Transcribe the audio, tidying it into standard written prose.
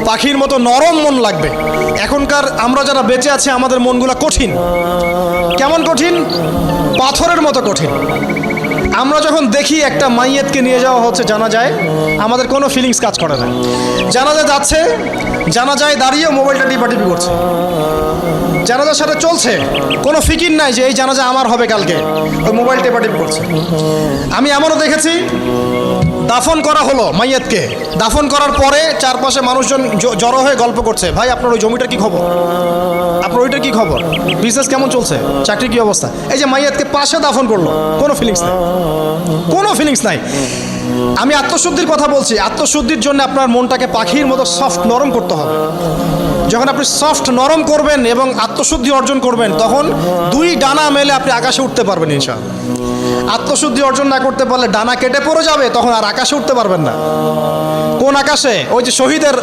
পাখির মতো নরম মন লাগবে। এখনকার আমরা যারা বেঁচে আছি আমাদের মনগুলো কঠিন। কেমন কঠিন? পাথরের মতো কঠিন। আমরা যখন দেখি একটা মাইয়েতকে নিয়ে যাওয়া হচ্ছে জানাজায়, আমাদের কোনো ফিলিংস কাজ করে না। জানাজা যাচ্ছে, জানাজায় দাঁড়িয়ে মোবাইলটা টিপাটিপি করছে। জানাজার সাথে চলছে, কোনো ফিকির নাই যে এই জানাজা আমার হবে কালকে, ওই মোবাইল টেপাটিপি করছে। আমি এমনও দেখেছি, দাফন করা হলো মাইয়াতকে, দাফন করার পরে চারপাশে মানুষজন জড়ো হয়ে গল্প করছে, ভাই আপনার ওই জমিটার কি খবর, আপনার ওইটার কি খবর, বিজনেস কেমন চলছে, চাকরির কি অবস্থা। এই যে মাইয়াতকে পাশে দাফন করলো, কোনো ফিলিংস নাই, কোনো ফিলিংস নাই। আমি আত্মশুদ্ধির কথা বলছি। আত্মশুদ্ধির জন্য আপনার মনটাকে পাখির মতো সফট নরম করতে হবে। যখন আপনি সফট নরম করবেন এবং আত্মশুদ্ধি অর্জন করবেন, তখন দুই ডানা মেলে আপনি আকাশে উঠতে পারবেন ইনশাআল্লাহ। আত্মশুদ্ধি অর্জন না করতে পারলে ডানা কেটে পড়ে যাবে, তখন আর আকাশে উঠতে পারবেন না। কোন আকাশে? ওই যে শহীদের